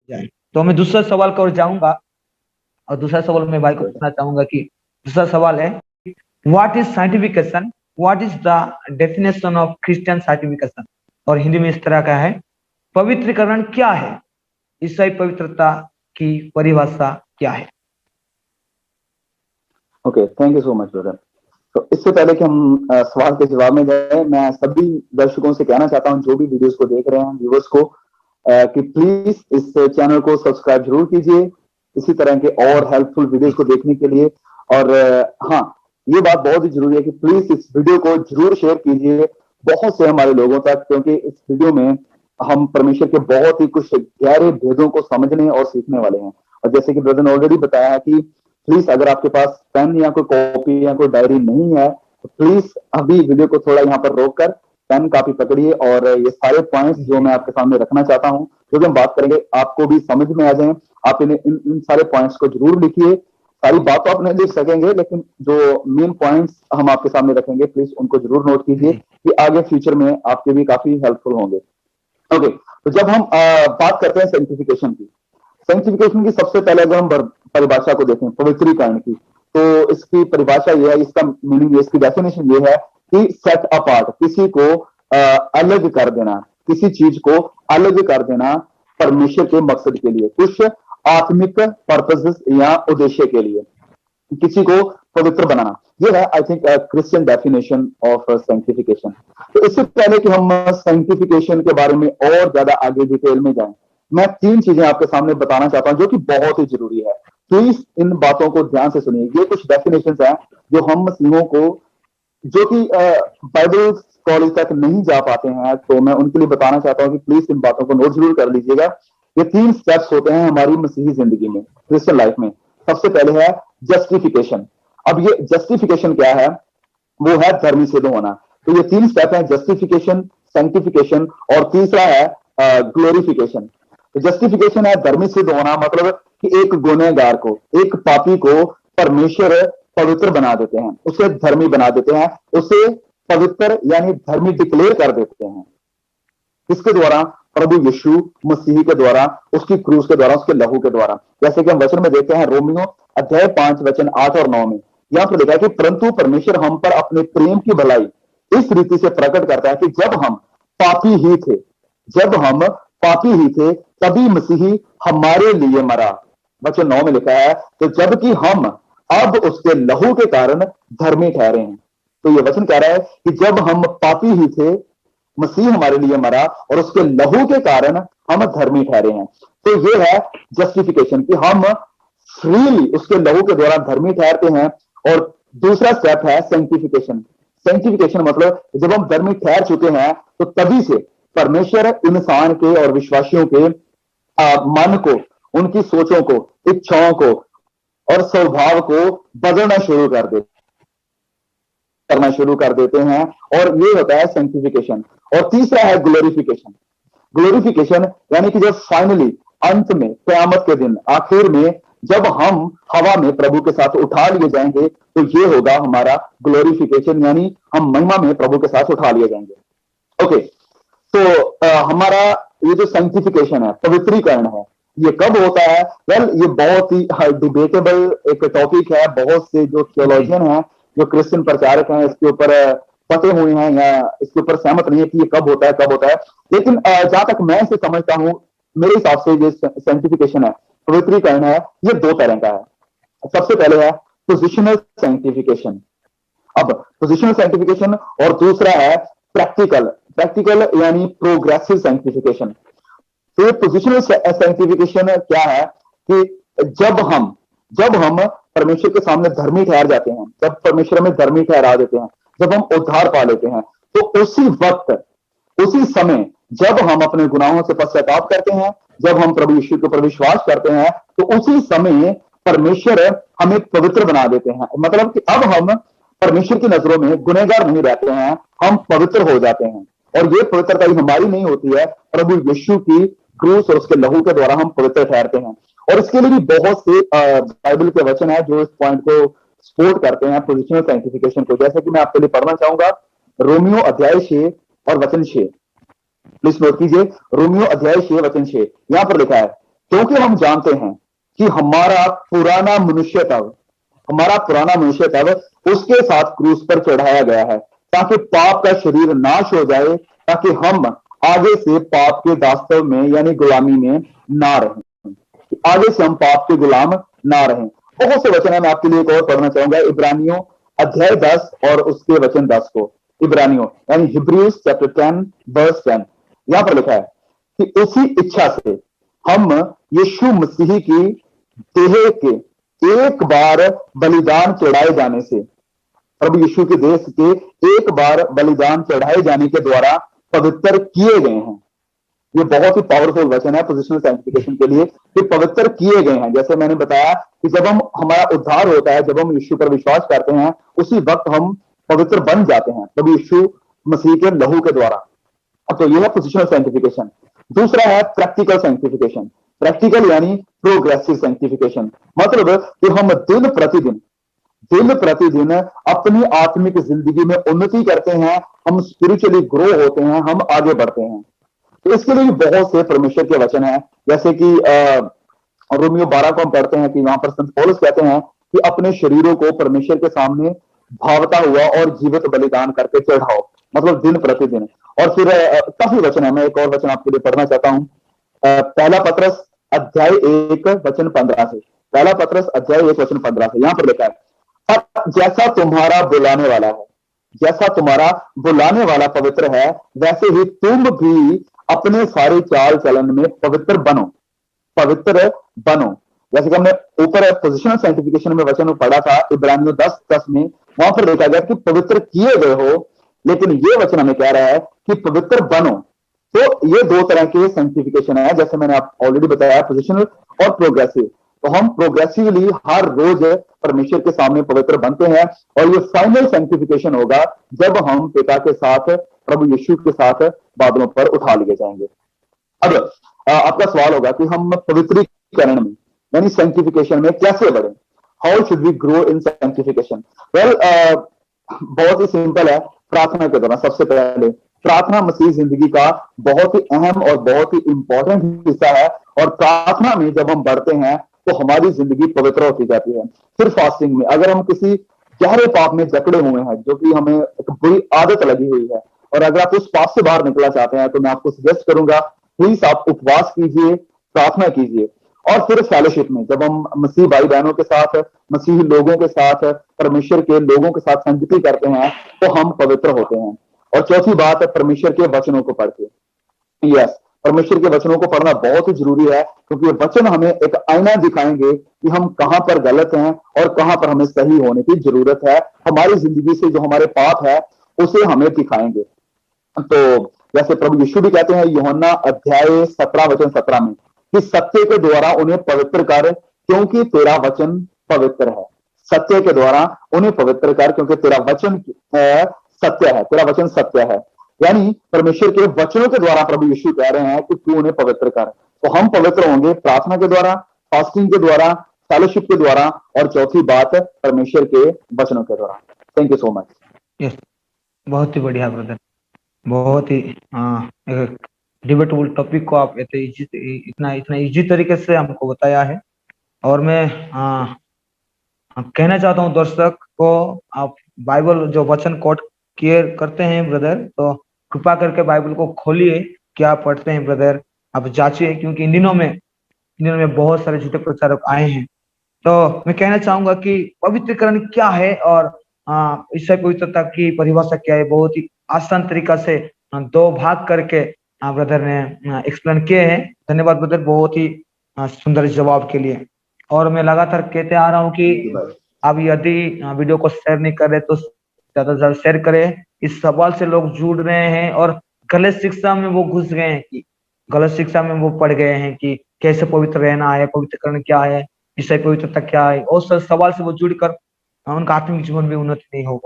जाए। तो मैं दूसरा सवाल की ओर जाऊंगा, और दूसरा सवाल मैं भाई को पूछना चाहूंगा कि दूसरा सवाल है, what is sanctification, what is the definition of Christian sanctification. और हिंदी में इस तरह का है, पवित्रीकरण क्या है, ईसाई पवित्रता की परिभाषा क्या है। Okay, thank you so much brother. तो इससे पहले कि हम सवाल के जवाब में जाए, मैं सभी दर्शकों से कहना चाहता हूं, जो भी वीडियोस को देख रहे हैं, व्यूवर्स को, कि प्लीज इस चैनल को सब्सक्राइब जरूर कीजिए इसी तरह के और हेल्पफुल वीडियोस को देखने के लिए। और हाँ, ये बात बहुत ही जरूरी है कि प्लीज इस वीडियो को जरूर शेयर कीजिए बहुत से हमारे लोगों तक, क्योंकि इस वीडियो में हम परमेश्वर के बहुत ही कुछ गहरे भेदों को समझने और सीखने वाले हैं। और जैसे कि ब्रदर ने ऑलरेडी बताया है कि प्लीज अगर आपके पास पेन या कोई कॉपी या कोई डायरी नहीं है तो प्लीज अभी वीडियो को थोड़ा यहाँ पर रोक कर पेन कॉपी पकड़िए, और ये सारे पॉइंट्स जो मैं आपके सामने रखना चाहता हूँ, जो भी हम बात करेंगे, आपको भी समझ में आ जाए। आप इन सारे पॉइंट्स को जरूर लिखिए। सारी बात तो आप नहीं लिख सकेंगे, लेकिन जो मेन पॉइंट्स हम आपके सामने रखेंगे प्लीज उनको जरूर नोट कीजिए, कि आगे फ्यूचर में आपके भी काफी हेल्पफुल होंगे। ओके, तो जब हम बात करते हैं साइंटिफिकेशन की, साइंटिफिकेशन की सबसे पहले अगर हम परिभाषा को देखें पवित्रीकरण की, तो इसकी परिभाषा यह है, इसका मीनिंग, इसकी डेफिनेशन ये है कि सेट अपार्ट, किसी को अलग कर देना, किसी चीज को अलग कर देना परमेश्वर के मकसद के लिए, कुछ आत्मिक पर्पसेस या उद्देश्य के लिए किसी को पवित्र बनाना। ये है I think Christian definition of sanctification. तो इससे पहले कि हम साइंटिफिकेशन के बारे में और ज्यादा आगे डिटेल में जाएं, मैं तीन चीजें आपके सामने बताना चाहता हूं जो कि बहुत ही जरूरी है। प्लीज इन बातों को ध्यान से सुनिए। ये कुछ डेफिनेशंस हैं जो हम मसीहों को, जो कि बाइबल कॉलेज तक नहीं जा पाते हैं, तो मैं उनके लिए बताना चाहता हूं कि प्लीज इन बातों को नोट जरूर कर लीजिएगा। ये तीन स्टेप्स होते हैं हमारी मसीही जिंदगी में, क्रिश्चियन लाइफ में। सबसे पहले है जस्टिफिकेशन। अब ये जस्टिफिकेशन क्या है? वो है धर्मी सिद्ध होना। तो ये तीन स्टेप है, जस्टिफिकेशन, सैंक्टिफिकेशन और तीसरा है ग्लोरिफिकेशन। तो जस्टिफिकेशन है धर्मी सिद्ध होना, मतलब कि एक गुनहगार को, एक पापी को परमेश्वर पवित्र बना देते हैं, उसे धर्मी बना देते हैं, उसे पवित्र यानी धर्मी डिक्लेयर कर देते हैं। किसके द्वारा? प्रभु यीशु मसीह के द्वारा, उसकी क्रूस के द्वारा, उसके लहू के द्वारा। जैसे कि हम वचन में देखते हैं रोमियो अध्याय 5 वचन 8 और 9 में, यहां पर लिखा है कि परंतु परमेश्वर हम पर अपने प्रेम की भलाई इस रीति से प्रकट करता है कि जब हम पापी ही थे, जब हम पापी ही थे तभी मसीही हमारे लिए मरा। वचन 9 में लिखा है, तो जबकि हम अब उसके लहू के कारण धर्मी ठहरे हैं। तो ये वचन कह रहा है कि जब हम पापी ही थे, मसीह हमारे लिए मरा और उसके लहू के कारण हम धर्मी ठहरे हैं। तो ये है जस्टिफिकेशन, कि हम फ्रीली उसके लहू के द्वारा धर्मी ठहरते हैं। और दूसरा स्टेप है सैंक्टिफिकेशन। सैंक्टिफिकेशन मतलब जब हम धर्मी ठहर चुके हैं तो तभी से परमेश्वर इंसान के और विश्वासियों के मन को, उनकी सोचों को, इच्छाओं को और स्वभाव को बदलना शुरू कर देते हैं, और ये होता है सैंक्टिफिकेशन। और तीसरा है ग्लोरिफिकेशन। ग्लोरिफिकेशन यानी कि जब फाइनली अंत में कयामत के दिन आखिर में जब हम हवा में प्रभु के साथ उठा लिए जाएंगे, तो ये होगा हमारा ग्लोरिफिकेशन, यानी हम महिमा में प्रभु के साथ उठा लिए जाएंगे। ओके, तो हमारा ये जो सैंक्टिफिकेशन है, पवित्रीकरण है, ये कब होता है? वेल, ये बहुत ही डिबेटेबल एक टॉपिक है। बहुत से जो थियोलॉजियन हैं, जो क्रिश्चियन प्रचारक हैं, इसके ऊपर फंसे हुए हैं या इसके ऊपर सहमत नहीं है कि ये कब होता है, कब होता है। लेकिन जहां तक मैं इसे समझता हूं, मेरे हिसाब से ये सैंक्टिफिकेशन है, पवित्रीकरण है, ये दो तरह का है। सबसे पहले है पोजिशनल सैंक्टिफिकेशन। अब पोजिशनल सैंक्टिफिकेशन, और दूसरा है प्रैक्टिकल। प्रैक्टिकल यानी प्रोग्रेसिव सैंक्टिफिकेशन। तो ये पोजिशनल सैंक्टिफिकेशन क्या है कि जब हम परमेश्वर के सामने धर्मी ठहर जाते हैं, जब परमेश्वर हमें धर्मी ठहरा देते हैं, जब हम उद्धार पा लेते हैं, तो उसी वक्त, उसी समय जब हम अपने गुनाहों से पश्चाताप करते हैं, जब हम प्रभु यीशु के ऊपर विश्वास करते हैं, तो उसी समय परमेश्वर हमें पवित्र बना देते हैं। मतलब कि अब हम परमेश्वर की नजरों में गुनहगार नहीं रहते हैं, हम पवित्र हो जाते हैं। और ये पवित्रता हमारी नहीं होती है, प्रभु यीशु की क्रूस और उसके लहू के द्वारा हम पवित्र ठहरते हैं। और इसके लिए भी बहुत से बाइबल के वचन है जो इस पॉइंट को सपोर्ट करते हैं, पोजिशनल साइंटिफिकेशन को। जैसे कि मैं आपके लिए पढ़ना चाहूंगा रोमियो अध्याय 6 और वचन 6। प्लीज नोट कीजिए, रोमियो अध्याय 6 वचन 6। यहां पर लिखा है, क्योंकि हम जानते हैं कि हमारा पुराना मनुष्य तब उसके साथ क्रूस पर चढ़ाया गया है, ताकि पाप का शरीर नाश हो जाए, ताकि हम आगे से पाप के दास्तव में यानी गुलामी में ना रहें, आगे से हम पाप के गुलाम ना रहें। बहुत से वचन है, मैं आपके लिए एक और पढ़ना चाहूंगा, इब्रानियों अध्याय 10 और उसके वचन 10 को। इब्रानियों यानी हिब्रूज चैप्टर 10 वर्स 10, यहां पर लिखा है कि उसी इच्छा से हम यीशु मसीह की देह के एक बार बलिदान चढ़ाए जाने से, प्रभु यीशु के देह के एक बार बलिदान चढ़ाए जाने के द्वारा पवित्र किए गए हैं। ये बहुत ही पावरफुल वचन है पोजिशनल सैंक्टिफिकेशन के लिए कि पवित्र किए गए हैं। जैसे मैंने बताया कि जब हम हमारा उद्धार होता है, जब हम यीशु पर विश्वास करते हैं, उसी वक्त हम पवित्र बन जाते हैं प्रभु यीशु मसीह के लहू के द्वारा। तो यह है पोजिशनल सैंक्टिफिकेशन। दूसरा है प्रैक्टिकल सैंक्टिफिकेशन। प्रैक्टिकल यानी प्रोग्रेसिव सैंक्टिफिकेशन, मतलब कि हम दिन प्रतिदिन अपनी आत्मिक जिंदगी में उन्नति करते हैं, हम स्पिरिचुअली ग्रो होते हैं, हम आगे बढ़ते हैं। तो इसके लिए बहुत से परमेश्वर के वचन है, जैसे कि रोमियो 12 को हम पढ़ते हैं कि वहां पर संत पौलुस कहते हैं कि अपने शरीरों को परमेश्वर के सामने भावता हुआ और जीवित बलिदान करके चढ़ाओ, मतलब दिन प्रतिदिन। और फिर काफी वचन है, मैं एक और वचन आपके लिए पढ़ना चाहता हूं, पहला पत्रस अध्याय 1 वचन 15 से। पहला पत्रस अध्याय 1 वचन 15 से यहां पर लिखा है, और जैसा तुम्हारा बुलाने वाला पवित्र है, वैसे ही तुम भी अपने सारे चाल चलन में पवित्र बनो। जैसे कि हमने ऊपर पोजिशनल साइंटिफिकेशन में वचन पढ़ा था इब्रानियों 10:10 में, वहां पर देखा गया कि पवित्र किए गए हो, लेकिन ये वचन हमें कह रहा है कि पवित्र बनो। तो ये दो तरह के साइंटिफिकेशन है, जैसे मैंने आप ऑलरेडी बताया, पोजिशनल और प्रोग्रेसिव। तो हम प्रोग्रेसिवली हर रोज परमेश्वर के सामने पवित्र बनते हैं, और ये फाइनल सैंक्टिफिकेशन होगा जब हम पिता के साथ, प्रभु यीशु के साथ बादलों पर उठा लिए जाएंगे। अब आपका सवाल होगा कि हम पवित्रीकरण में यानी सैंक्टिफिकेशन में कैसे बढ़े, how should we grow in sanctification. Well, बहुत ही सिंपल है, प्रार्थना के दौरान। सबसे पहले प्रार्थना मसीह जिंदगी का बहुत ही अहम और बहुत ही इंपॉर्टेंट हिस्सा है, और प्रार्थना में जब हम बढ़ते हैं तो हमारी जिंदगी पवित्र होती जाती है। फिर फास्टिंग में, अगर हम किसी गहरे पाप में जकड़े हुए हैं, जो कि हमें एक बुरी आदत लगी हुई है, और अगर आप उस पाप से बाहर निकलना चाहते हैं, तो मैं आपको सजेस्ट करूंगा प्लीज आप उपवास कीजिए, प्रार्थना कीजिए। और फिर फेलोशिप में, जब हम मसीह भाई बहनों के साथ, मसीही लोगों के साथ, परमेश्वर के लोगों के साथ संगति करते हैं, तो हम पवित्र होते हैं। और चौथी बात है परमेश्वर के वचनों को पढ़ के। यस, परमेश्वर के वचनों को पढ़ना बहुत ही जरूरी है, क्योंकि वचन हमें एक आईना दिखाएंगे कि हम कहां पर गलत हैं और कहां पर हमें सही होने की जरूरत है। हमारी जिंदगी से जो हमारे पाप है उसे हमें दिखाएंगे। तो जैसे प्रभु यीशु भी कहते हैं यूहन्ना अध्याय 17 वचन 17 में कि सत्य के द्वारा उन्हें पवित्र कर, क्योंकि तेरा वचन पवित्र है। सत्य के द्वारा उन्हें पवित्र कर, क्योंकि तेरा वचन सत्य है, तेरा वचन सत्य है। यानी परमेश्वर के वचनों के द्वारा प्रभु यीशु कह रहे हैं कि तू उन्हें पवित्र कर। तो हम पवित्र होंगे प्रार्थना के द्वारा, फास्टिंग के द्वारा, फेलोशिप के द्वारा, और चौथी बात परमेश्वर के वचनों के द्वारा। Thank you so much. Yes, बहुत ही बढ़िया ब्रदर, बहुत ही डिबेटेबल टॉपिक को आप इतना इजी तरीके से हमको बताया है। और मैं कहना चाहता हूँ दर्शक को, आप बाइबल जो वचन कोट किए करते हैं ब्रदर, तो कृपा करके बाइबल को खोलिए, क्या पढ़ते हैं ब्रदर, आप जांचिए, क्योंकि इन दिनों में बहुत सारे झूठे प्रचारक आए हैं। तो मैं कहना चाहूंगा कि पवित्रकरण क्या है और इससे पवित्रता की परिभाषा क्या है, बहुत ही आसान तरीका से दो भाग करके ब्रदर ने एक्सप्लेन किए हैं। धन्यवाद ब्रदर, बहुत ही सुंदर जवाब के लिए। और मैं लगातार कहते आ रहा हूँ कि अब यदि वीडियो को शेयर नहीं कर रहे तो ज्यादा से ज्यादा शेयर करें। इस सवाल से लोग जुड़ रहे हैं और गलत शिक्षा में वो घुस गए हैं, कि गलत शिक्षा में वो पड़ गए हैं कि कैसे पवित्र रहना है, पवित्रकरण क्या है, इससे पवित्रता क्या है, और सवाल से वो जुड़कर उनका आत्मिक जीवन में उन्नति नहीं हो पा